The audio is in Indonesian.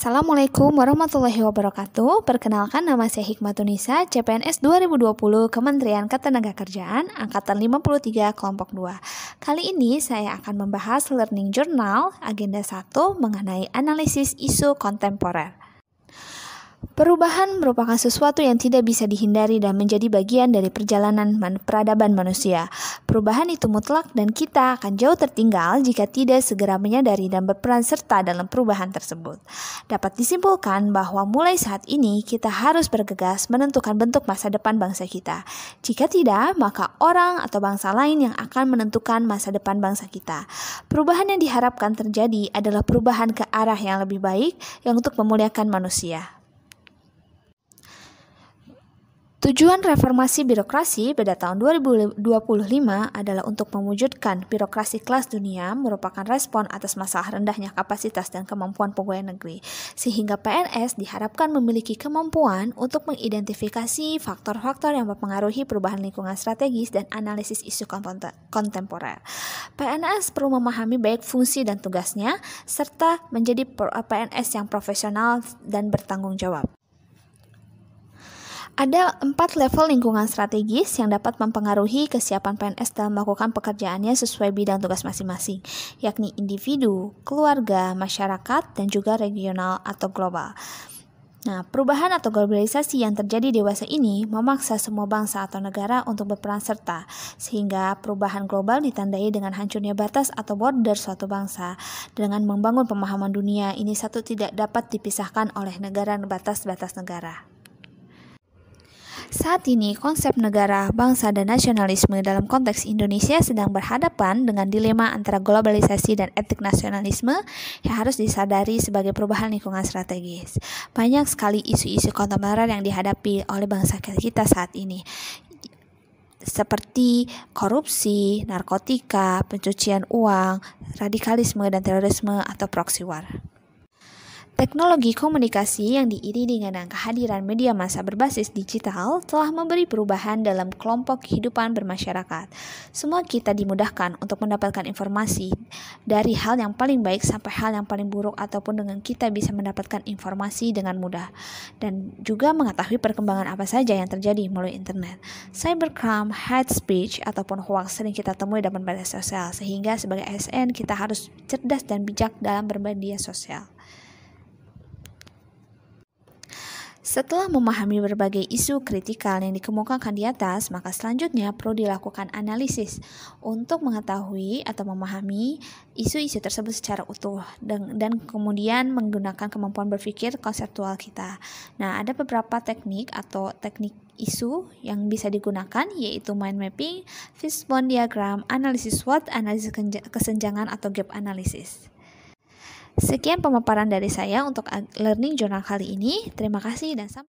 Assalamualaikum warahmatullahi wabarakatuh. Perkenalkan, nama saya Hikmatunisa, CPNS 2020 Kementerian Ketenagakerjaan, Angkatan 53 Kelompok 2. Kali ini saya akan membahas Learning Journal Agenda 1 mengenai analisis isu kontemporer. Perubahan merupakan sesuatu yang tidak bisa dihindari dan menjadi bagian dari perjalanan peradaban manusia. Perubahan itu mutlak dan kita akan jauh tertinggal jika tidak segera menyadari dan berperan serta dalam perubahan tersebut. Dapat disimpulkan bahwa mulai saat ini kita harus bergegas menentukan bentuk masa depan bangsa kita. Jika tidak, maka orang atau bangsa lain yang akan menentukan masa depan bangsa kita. Perubahan yang diharapkan terjadi adalah perubahan ke arah yang lebih baik yang untuk memuliakan manusia. Tujuan reformasi birokrasi pada tahun 2025 adalah untuk mewujudkan birokrasi kelas dunia merupakan respon atas masalah rendahnya kapasitas dan kemampuan pegawai negeri, sehingga PNS diharapkan memiliki kemampuan untuk mengidentifikasi faktor-faktor yang mempengaruhi perubahan lingkungan strategis dan analisis isu kontemporer. PNS perlu memahami baik fungsi dan tugasnya, serta menjadi PNS yang profesional dan bertanggung jawab. Ada 4 level lingkungan strategis yang dapat mempengaruhi kesiapan PNS dalam melakukan pekerjaannya sesuai bidang tugas masing-masing, yakni individu, keluarga, masyarakat, dan juga regional atau global. Nah, perubahan atau globalisasi yang terjadi dewasa ini memaksa semua bangsa atau negara untuk berperan serta, sehingga perubahan global ditandai dengan hancurnya batas atau border suatu bangsa. Dengan membangun pemahaman dunia, ini satu tidak dapat dipisahkan oleh negara batas-batas negara. Saat ini, konsep negara, bangsa, dan nasionalisme dalam konteks Indonesia sedang berhadapan dengan dilema antara globalisasi dan etik nasionalisme yang harus disadari sebagai perubahan lingkungan strategis. Banyak sekali isu-isu kontemporer yang dihadapi oleh bangsa kita saat ini, seperti korupsi, narkotika, pencucian uang, radikalisme dan terorisme atau proxy war. Teknologi komunikasi yang diiringi dengan kehadiran media massa berbasis digital telah memberi perubahan dalam kelompok kehidupan bermasyarakat. Semua kita dimudahkan untuk mendapatkan informasi dari hal yang paling baik sampai hal yang paling buruk, ataupun dengan kita bisa mendapatkan informasi dengan mudah dan juga mengetahui perkembangan apa saja yang terjadi melalui internet. Cybercrime, hate speech, ataupun hoax sering kita temui dalam media sosial, sehingga sebagai ASN kita harus cerdas dan bijak dalam bermedia sosial. Setelah memahami berbagai isu kritikal yang dikemukakan di atas, maka selanjutnya perlu dilakukan analisis untuk mengetahui atau memahami isu-isu tersebut secara utuh dan kemudian menggunakan kemampuan berpikir konseptual kita. Nah, ada beberapa teknik atau teknik isu yang bisa digunakan, yaitu mind mapping, fishbone diagram, analisis SWOT, analisis kesenjangan atau gap analysis. Sekian pemaparan dari saya untuk Learning Journal kali ini. Terima kasih dan sampai